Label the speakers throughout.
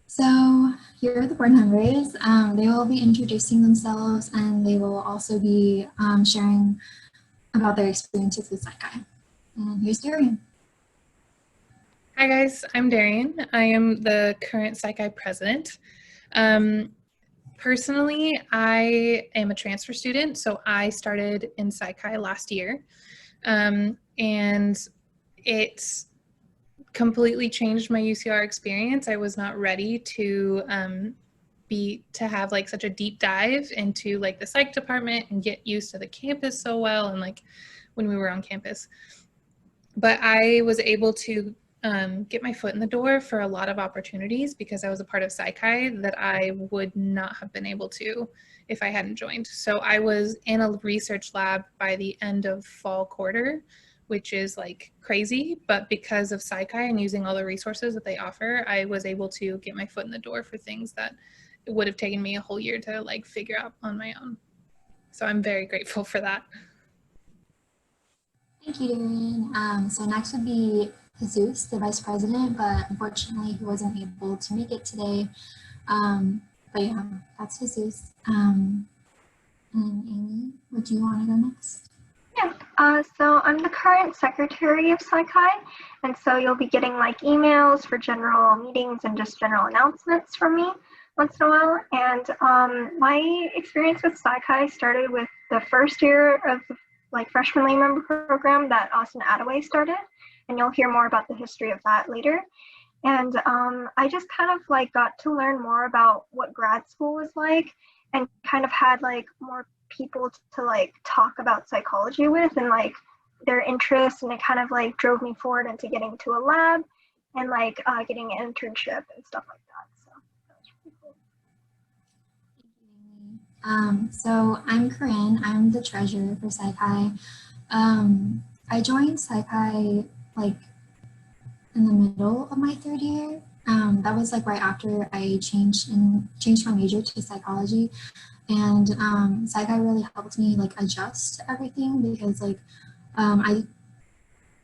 Speaker 1: So here are the board members. They will be introducing themselves and they will also be sharing about their experiences with Saikai. And here's Darian.
Speaker 2: Hi guys, I'm Darian. I am the current Saikai president. Personally, I am a transfer student, so I started in Saikai last year. And it completely changed my UCR experience. I was not ready to have like such a deep dive into like the psych department and get used to the campus so well and like when we were on campus. But I was able to get my foot in the door for a lot of opportunities because I was a part of Saikai that I would not have been able to if I hadn't joined. So I was in a research lab by the end of fall quarter, which is like crazy, but because of Saikai and using all the resources that they offer, I was able to get my foot in the door for things that it would have taken me a whole year to like figure out on my own. So I'm very grateful for that.
Speaker 1: Thank you, Darian. So next would be Jesus, the vice president, but unfortunately he wasn't able to make it today. But yeah, that's Jesus. And Amy, would you want to go next?
Speaker 3: Yeah, so I'm the current secretary of Saikai, and so you'll be getting like emails for general meetings and just general announcements from me once in a while. And my experience with Saikai started with the first year of like freshman lay member program that Austin Attaway started, and you'll hear more about the history of that later. And I just kind of like got to learn more about what grad school was like, and kind of had like more people to like talk about psychology with and like their interests, and it kind of like drove me forward into getting to a lab and like getting an internship and stuff like that. So that was pretty cool.
Speaker 1: So I'm Corinne. I'm the treasurer for Saikai. I joined Saikai like in the middle of my third year. That was like right after I changed my major to psychology, and Saikai really helped me like adjust to everything because like I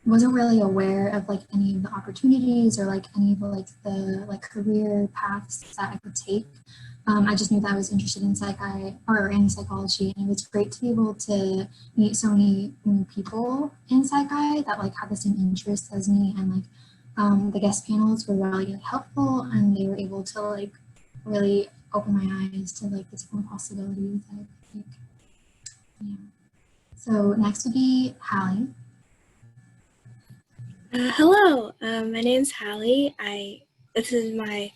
Speaker 1: wasn't really aware of like any of the opportunities or like any of like the like career paths that I could take. I just knew that I was interested in psychi or in psychology, and it was great to be able to meet so many new people in psychi that like had the same interests as me, and like the guest panels were really helpful, and they were able to like really open my eyes to like the different possibilities. I think, yeah. So next would be Hallie.
Speaker 4: Hello, my name's Hallie. This is my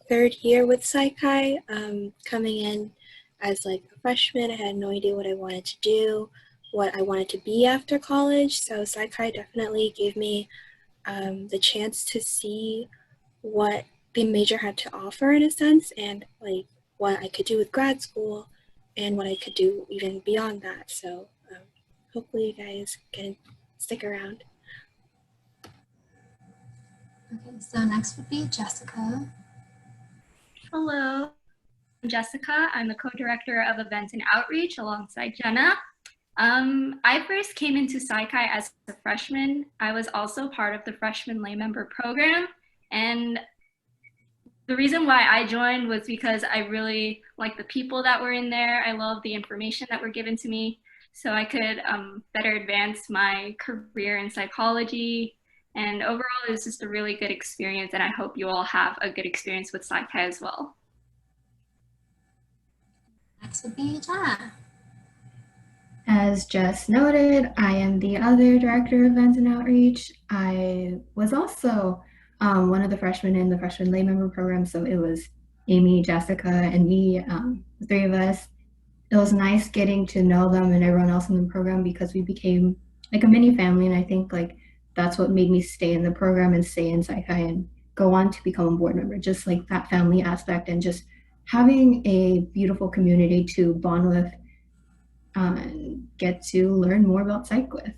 Speaker 4: third year with Saikai. Coming in as like a freshman, I had no idea what I wanted to do, what I wanted to be after college. So Saikai definitely gave me the chance to see what the major had to offer in a sense, and like what I could do with grad school and what I could do even beyond that. So hopefully you guys can stick around.
Speaker 1: Okay, so next would be Jessica.
Speaker 5: Hello, I'm Jessica. I'm the co-director of events and outreach alongside Jenna. I first came into Saikai as a freshman. I was also part of the freshman lay member program, and the reason why I joined was because I really liked the people that were in there. I love the information that were given to me, so I could better advance my career in psychology. And overall, it was just a really good experience, and I hope you all have a good experience with Saikai as well.
Speaker 1: Next would be Jenna.
Speaker 6: As Jess noted, I am the other director of events and outreach. I was also one of the freshmen in the freshman lay member program, so it was Amy, Jessica, and me, the three of us. It was nice getting to know them and everyone else in the program because we became like a mini family, and I think like that's what made me stay in the program and stay in Saikai and go on to become a board member, just like that family aspect and just having a beautiful community to bond with and get to learn more about psych with.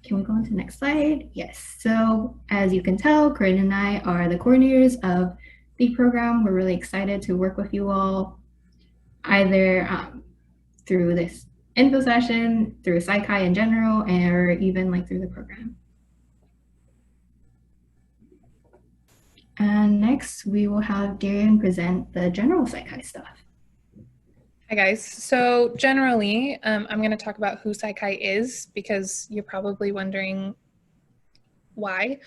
Speaker 6: Can we go on to the next slide? Yes, so as you can tell, Corinne and I are the coordinators of the program. We're really excited to work with you all, either through this info session, through Saikai in general, or even like through the program. And next, we will have Darian present the general Psych stuff.
Speaker 2: Hi guys. So generally, I'm going to talk about who Psych is because you're probably wondering why.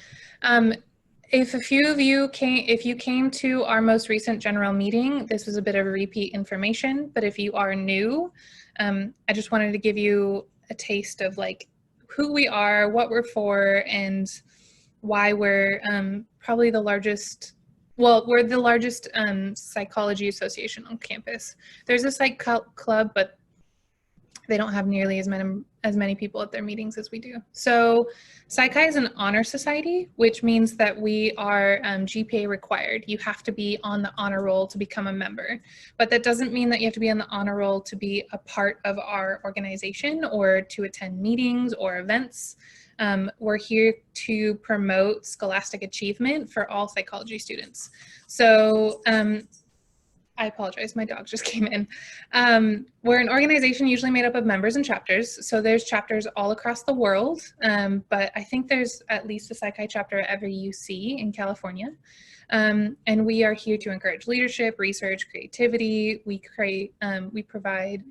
Speaker 2: If a few of you came to our most recent general meeting, this was a bit of repeat information, but if you are new, I just wanted to give you a taste of like who we are, what we're for, and why we're probably the largest, well, we're the largest psychology association on campus. There's a psych club, but they don't have nearly as many people at their meetings as we do. So Psych is an honor society, which means that we are GPA required. You have to be on the honor roll to become a member, but that doesn't mean that you have to be on the honor roll to be a part of our organization or to attend meetings or events. We're here to promote scholastic achievement for all psychology students. So I apologize, my dog just came in. We're an organization usually made up of members and chapters. So there's chapters all across the world, but I think there's at least a Psych chapter at every UC in California. And we are here to encourage leadership, research, creativity. We provide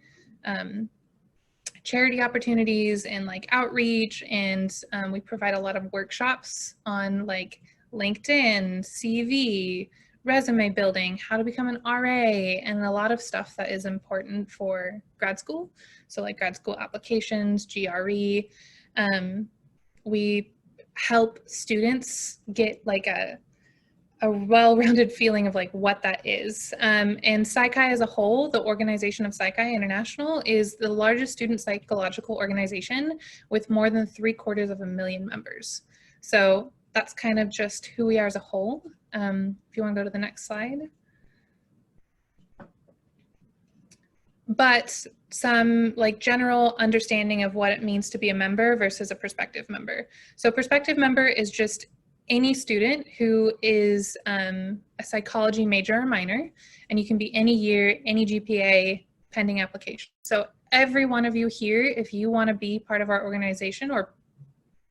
Speaker 2: charity opportunities and like outreach, and we provide a lot of workshops on like LinkedIn, CV, resume building, how to become an RA, and a lot of stuff that is important for grad school. So like grad school applications, GRE. We help students get like a well-rounded feeling of like what that is. And Psych as a whole, the organization of Psych International is the largest student psychological organization with more than 750,000 members. So that's kind of just who we are as a whole. If you want to go to the next slide. But some like general understanding of what it means to be a member versus a prospective member. So prospective member is just any student who is a psychology major or minor, and you can be any year, any GPA, pending application. So every one of you here, if you want to be part of our organization or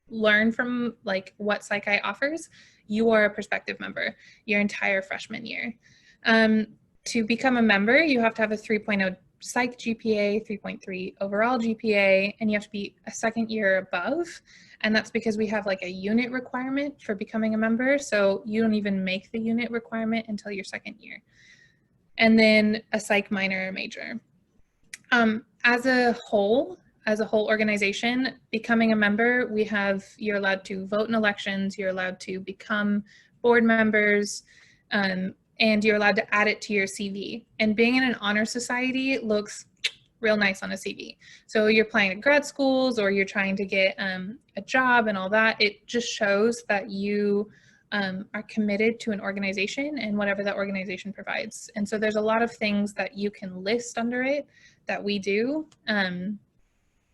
Speaker 2: learn from like what Psych offers, you are a prospective member your entire freshman year. To become a member, you have to have a 3.0 Psych GPA, 3.3 overall GPA, and you have to be a second year above. And that's because we have like a unit requirement for becoming a member. So you don't even make the unit requirement until your second year. And then a Psych minor or major. As a whole organization, becoming a member, you're allowed to vote in elections, you're allowed to become board members, and you're allowed to add it to your CV. And being in an honor society looks real nice on a CV. So you're applying to grad schools or you're trying to get a job and all that. It just shows that you are committed to an organization and whatever that organization provides. And so there's a lot of things that you can list under it that we do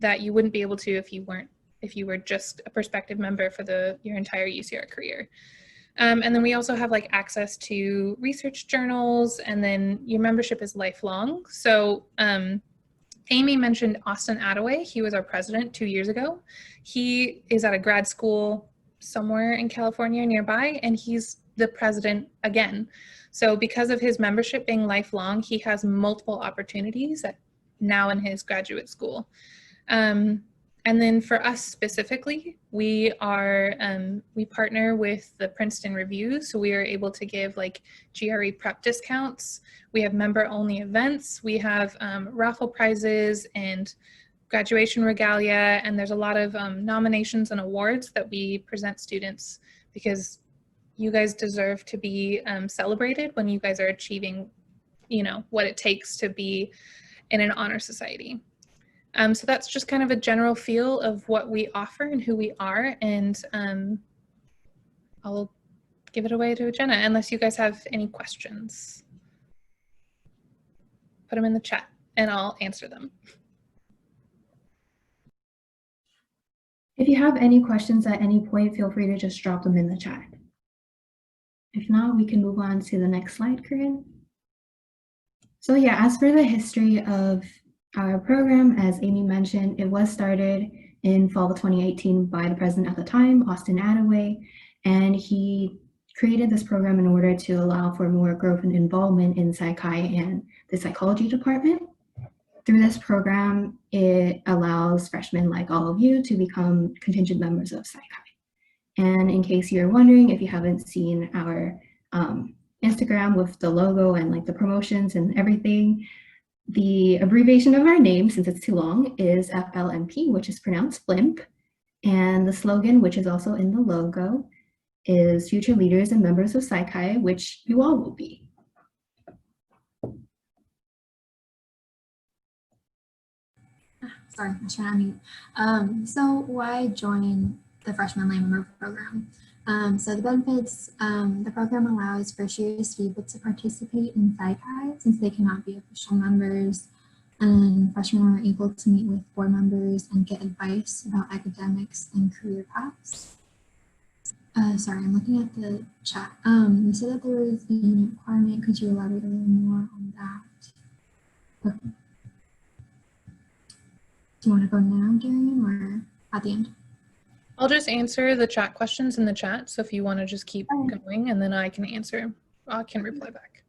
Speaker 2: that you wouldn't be able to if you were just a prospective member for your entire UCR career. And then we also have like access to research journals, and then your membership is lifelong. So Amy mentioned Austin Attaway. He was our president 2 years ago. He is at a grad school somewhere in California nearby, and he's the president again. So because of his membership being lifelong, he has multiple opportunities now in his graduate school. And then for us specifically, we partner with the Princeton Review, so we are able to give like GRE prep discounts. We have member-only events. We have raffle prizes and graduation regalia, and there's a lot of nominations and awards that we present students because you guys deserve to be celebrated when you guys are achieving, what it takes to be in an honor society. So that's just kind of a general feel of what we offer and who we are, and I'll give it away to Jenna unless you guys have any questions. Put them in the chat and I'll answer them.
Speaker 6: If you have any questions at any point, feel free to just drop them in the chat. If not, we can move on to the next slide, Corinne. So yeah, as for the history of our program, as Amy mentioned, it was started in fall of 2018 by the president at the time, Austin Attaway, and he created this program in order to allow for more growth and involvement in Psych and the psychology department. Through this program, it allows freshmen like all of you to become contingent members of Psych. And in case you're wondering, if you haven't seen our Instagram with the logo and like the promotions and everything, the abbreviation of our name, since it's too long, is FLMP, which is pronounced FLMP. And the slogan, which is also in the logo, is Future Leaders and Members of Psych, which you all will be.
Speaker 1: Sorry, I was trying to unmute. So why join the Freshman Lay Member Program? So the benefits, the program allows first years to be able to participate in Psych since they cannot be official members, and freshmen are able to meet with board members and get advice about academics and career paths. Sorry, I'm looking at the chat. You said that there was a unit requirement. Could you elaborate a little more on that? Okay. Do you want to go now, Darian, or at the end?
Speaker 2: I'll just answer the chat questions in the chat. So if you want to just keep going, and then I can answer, I can reply back.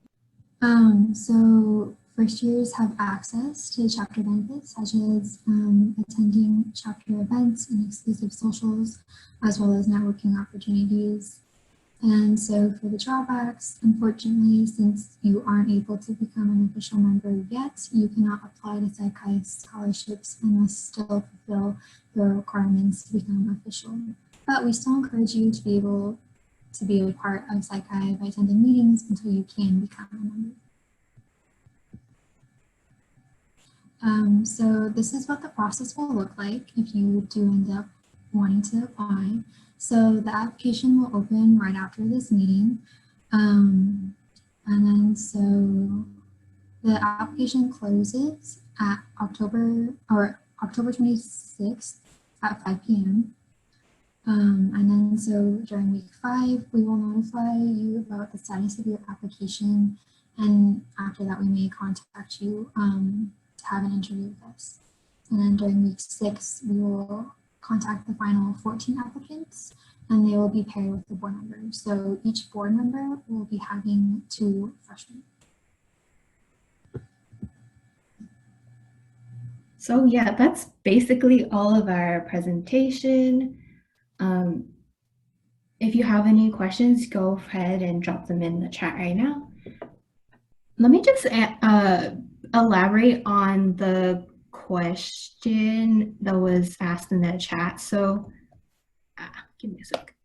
Speaker 1: So first years have access to chapter benefits, such as attending chapter events and exclusive socials, as well as networking opportunities. And so for the drawbacks, unfortunately, since you aren't able to become an official member yet, you cannot apply to Psych scholarships and must still fulfill the requirements to become official. But we still encourage you to be able to be a part of Psych by attending meetings until you can become a member. So this is what the process will look like if you do end up wanting to apply. So the application will open right after this meeting. And then so the application closes at October 26th at 5 p.m. And then so during week 5, we will notify you about the status of your application. And after that, we may contact you to have an interview with us. And then during week 6, we will contact the final 14 applicants, and they will be paired with the board members. So each board member will be having 2 freshmen.
Speaker 6: So yeah, that's basically all of our presentation. If you have any questions, go ahead and drop them in the chat right now. Let me just elaborate on the question that was asked in the chat. So give me a sec.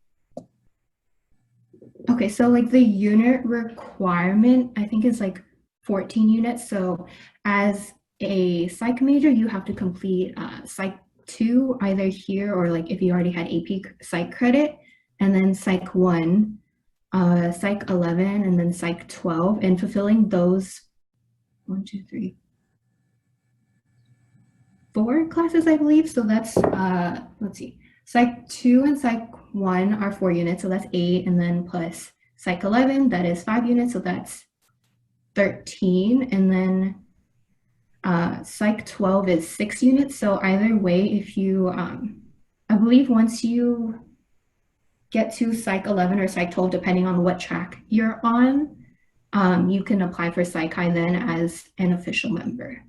Speaker 6: Okay, so like the unit requirement, I think is like 14 units. So as a psych major, you have to complete psych 2 either here or like if you already had AP psych credit, and then psych 1, psych 11, and then psych 12, and fulfilling those 1, 2, 3, 4 classes, I believe. So that's let's see, psych 2 and psych 1 are 4 units, so that's 8, and then plus psych 11, that is 5 units, so that's 13, and then psych 12 is 6 units. So either way, if you I believe once you get to psych 11 or psych 12, depending on what track you're on, you can apply for Psych then as an official member.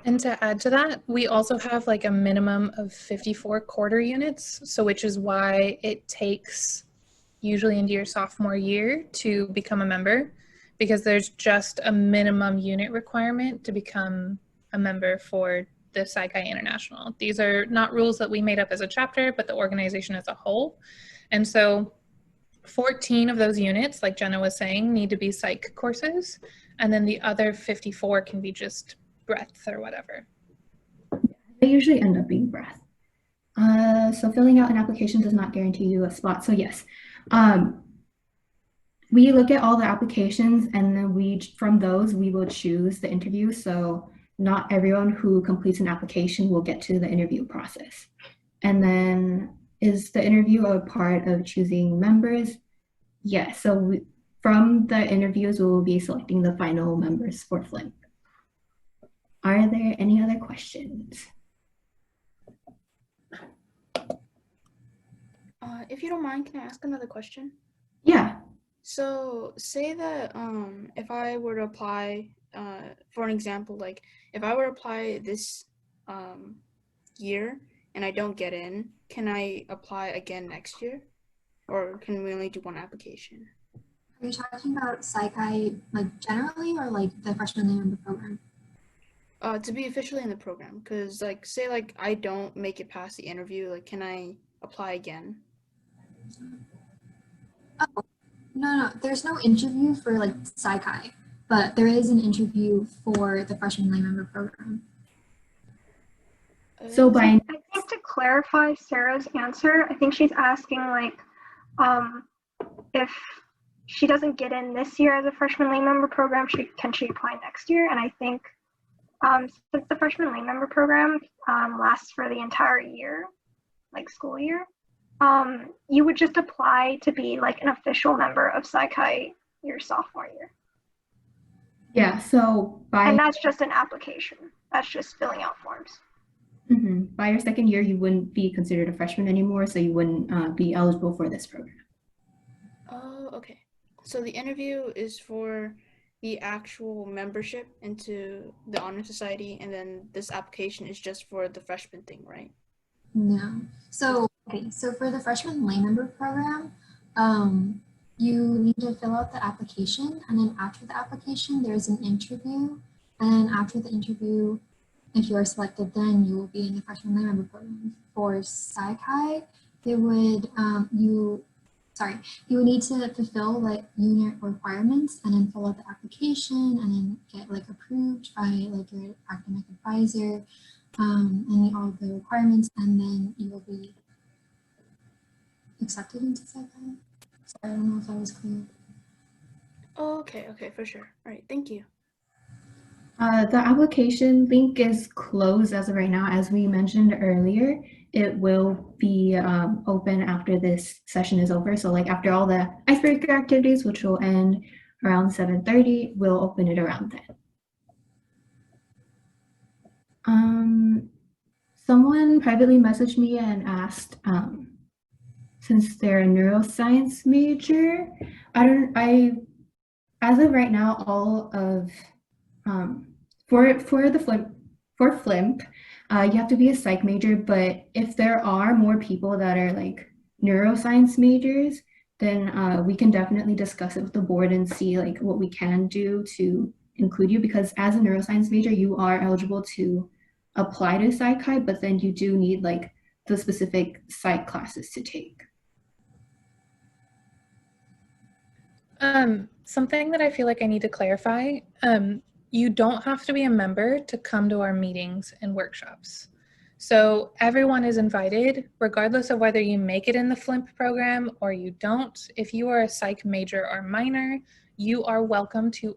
Speaker 2: And to add to that, we also have like a minimum of 54 quarter units, so which is why it takes usually into your sophomore year to become a member, because there's just a minimum unit requirement to become a member for the Psych International. These are not rules that we made up as a chapter, but the organization as a whole. And so 14 of those units, like Jenna was saying, need to be psych courses, and then the other 54 can be just breadth or whatever.
Speaker 6: They usually end up being breadth. So filling out an application does not guarantee you a spot. So yes, we look at all the applications, and then from those we will choose the interview. So not everyone who completes an application will get to the interview process. And then is the interview a part of choosing members? Yes. So from the interviews, we will be selecting the final members for FLMP. Are there any other questions?
Speaker 7: If you don't mind, can I ask another question? So say that if I were to apply, for an example, like if I were to apply this year and I don't get in, can I apply again next year? Or can we only do one application?
Speaker 1: Are you talking about Psych-I like generally or like the freshman member program?
Speaker 7: To be officially in the program, because like say like I don't make it past the interview, like can I apply again?
Speaker 1: Oh, no, there's no interview for like Psych-I, but there is an interview for the freshman lay member program.
Speaker 6: So by
Speaker 3: I think to clarify Sarah's answer, I think she's asking like if she doesn't get in this year as a freshman lay member program, can she apply next year? And I think since the freshman lay member program lasts for the entire year, like school year, you would just apply to be like an official member of Psych-I your sophomore year.
Speaker 6: yeah, so
Speaker 3: and that's just an application. That's just filling out forms.
Speaker 6: By your second year, you wouldn't be considered a freshman anymore, so you wouldn't be eligible for this program.
Speaker 7: Oh, okay. So the interview is for the actual membership into the Honor Society, and then this application is just for the freshman thing, right?
Speaker 1: No. So, okay, so for the freshman lay member program, you need to fill out the application, and then after the application, there's an interview, and then after the interview, if you are selected, then you will be in the freshman lay member program. For Psych-I, they would you would need to fulfill like unit requirements and then fill out the application and then get like approved by like your academic advisor and meet all of the requirements, and then you will be accepted into Psych-I. Sorry, I don't know if that was clear.
Speaker 7: Oh, okay, for sure. All right, thank you.
Speaker 6: The application link is closed as of right now. As we mentioned earlier, it will be open after this session is over. So like after all the icebreaker activities, which will end around 7:30, we'll open it around then. Someone privately messaged me and asked, since they're a neuroscience major, as of right now, all of for FLMP, you have to be a psych major, but if there are more people that are like neuroscience majors, then we can definitely discuss it with the board and see like what we can do to include you, because as a neuroscience major, you are eligible to apply to Psych-I, but then you do need like the specific psych classes to take.
Speaker 2: Something that I feel like I need to clarify, you don't have to be a member to come to our meetings and workshops. So everyone is invited, regardless of whether you make it in the FLMP program or you don't. If you are a psych major or minor, you are welcome to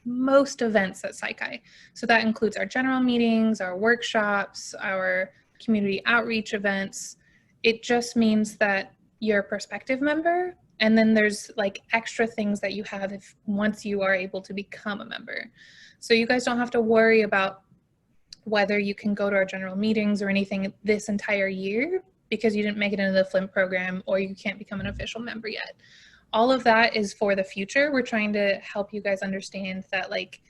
Speaker 2: most events at Psych-I. So that includes our general meetings, our workshops, our community outreach events. It just means that you're a prospective member, and then there's like extra things that you have once you are able to become a member. So you guys don't have to worry about whether you can go to our general meetings or anything this entire year because you didn't make it into the FLMP program or you can't become an official member yet. All of that is for the future. We're trying to help you guys understand that like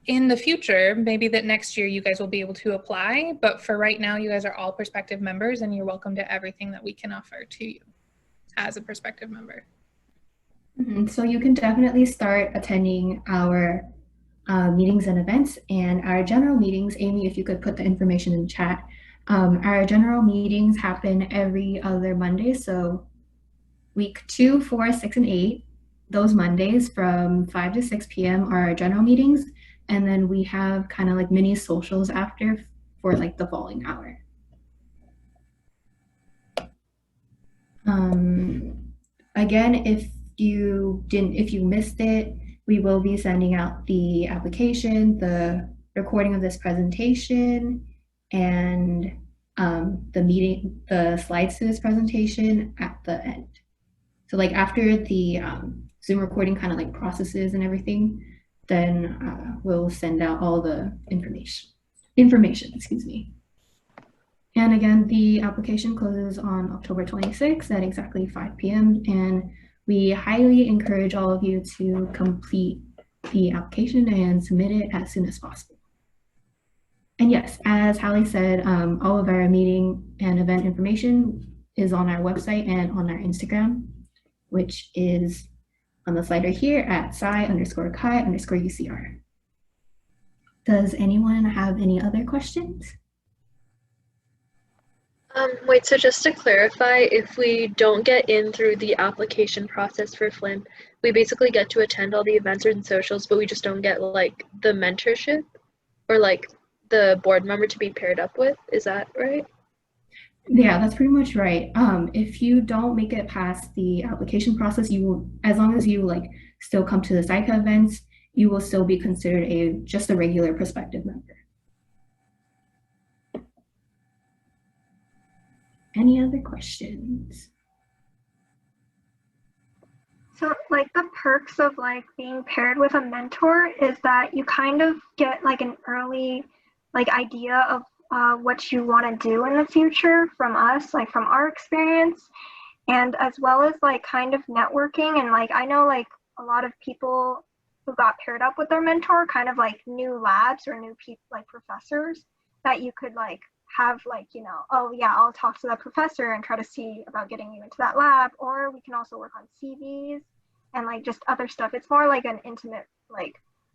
Speaker 2: in the future, maybe that next year you guys will be able to apply, but for right now, you guys are all prospective members and you're welcome to everything that we can offer to you as a prospective member.
Speaker 6: So you can definitely start attending our meetings and events, and our general meetings. Amy, if you could put the information in the chat. Our general meetings happen every other Monday. So week 2, 4, 6, and 8, those Mondays from 5 to 6 p.m. are our general meetings. And then we have kind of like mini socials after for like the following hour. Again, if you missed it, we will be sending out the application, the recording of this presentation, and the slides to this presentation at the end. So like after the Zoom recording kind of like processes and everything, then we'll send out all the information, excuse me. And again, the application closes on October 26th at exactly 5 p.m. And We highly encourage all of you to complete the application and submit it as soon as possible. And yes, as Hallie said, all of our meeting and event information is on our website and on our Instagram, which is on the slide right here at sci_chi_UCR. Does anyone have any other questions?
Speaker 8: Wait, so just to clarify, if we don't get in through the application process for FLMP, we basically get to attend all the events and socials, but we just don't get like the mentorship or like the board member to be paired up with. Is that right?
Speaker 6: Yeah, that's pretty much right. If you don't make it past the application process, you will, as long as you like still come to the SciCa events, you will still be considered just a regular prospective member. Any other questions?
Speaker 3: So like the perks of like being paired with a mentor is that you kind of get like an early like idea of what you want to do in the future from us, like from our experience, and as well as like kind of networking. And like I know like a lot of people who got paired up with their mentor kind of like new labs or new people like professors that you could like have like, you know, oh yeah, I'll talk to that professor and try to see about getting you into that lab, or we can also work on CVs and like just other stuff. It's more like an intimate like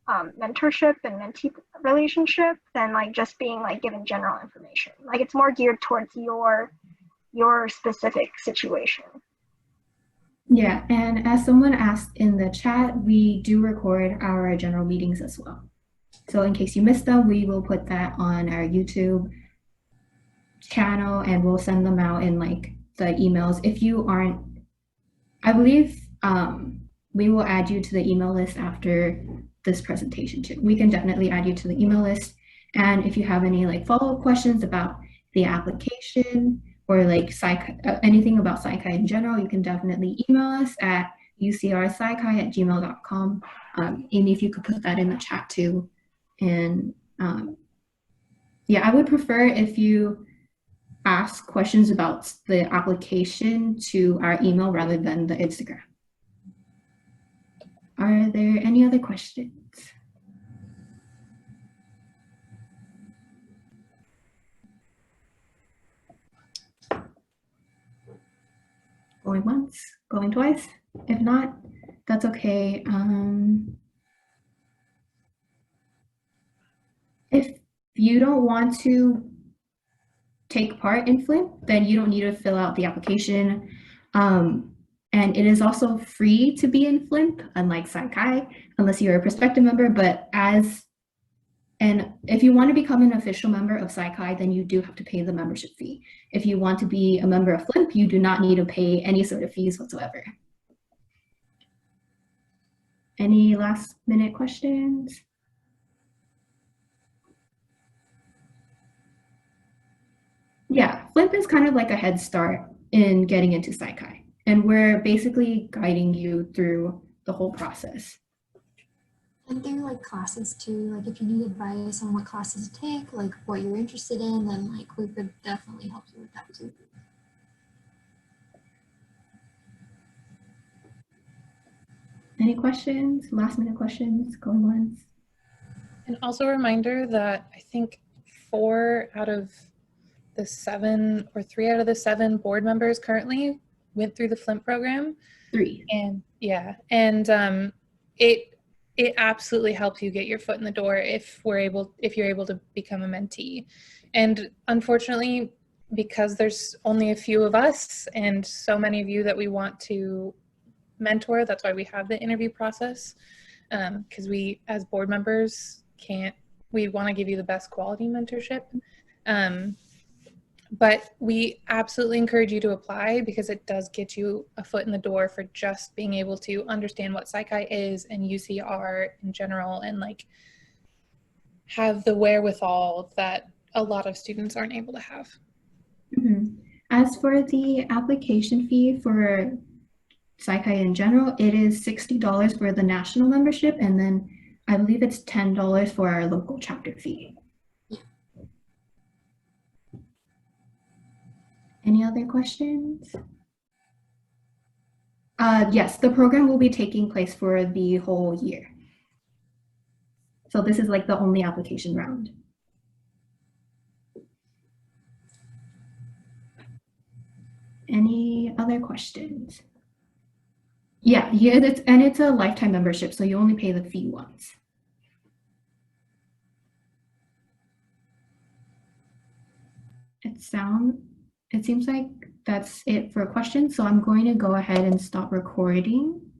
Speaker 3: mentorship and mentee relationship than like just being like given general information. Like it's more geared towards your specific situation.
Speaker 6: Yeah, and as someone asked in the chat, we do record our general meetings as well. So in case you missed them, we will put that on our YouTube channel and we'll send them out in like the emails. If you aren't, I believe we will add you to the email list after this presentation too. We can definitely add you to the email list. And if you have any like follow-up questions about the application or like anything about SciChi in general, you can definitely email us at ucrscichi@gmail.com. Amy, if you could put that in the chat too. And yeah, I would prefer if you ask questions about the application to our email rather than the Instagram. Are there any other questions? Going once, going twice? If not, that's okay. If you don't want to take part in FLMP, then you don't need to fill out the application. And it is also free to be in FLMP, unlike SciChi, unless you're a prospective member. And if you want to become an official member of SciChi, then you do have to pay the membership fee. If you want to be a member of FLMP, you do not need to pay any sort of fees whatsoever. Any last minute questions? Yeah, FLMP is kind of like a head start in getting into SciChi. And we're basically guiding you through the whole process.
Speaker 1: And there are like classes too, like if you need advice on what classes to take, like what you're interested in, then like we could definitely help you with that too.
Speaker 6: Any questions? Last minute questions, going once?
Speaker 2: And also a reminder that I think 4 out of the 7 or 3 out of the 7 board members currently went through the FLMP program.
Speaker 6: 3.
Speaker 2: And yeah, and it absolutely helps you get your foot in the door if you're able to become a mentee. And unfortunately, because there's only a few of us and so many of you that we want to mentor, that's why we have the interview process, because we as board members we want to give you the best quality mentorship. But we absolutely encourage you to apply because it does get you a foot in the door for just being able to understand what SciChi is and UCR in general, and like have the wherewithal that a lot of students aren't able to have.
Speaker 6: Mm-hmm. As for the application fee for SciChi in general, it is $60 for the national membership, and then I believe it's $10 for our local chapter fee. Any other questions? Yes, the program will be taking place for the whole year. So this is like the only application round. Any other questions? Yeah, and it's a lifetime membership, so you only pay the fee once. It seems like that's it for questions, so I'm going to go ahead and stop recording.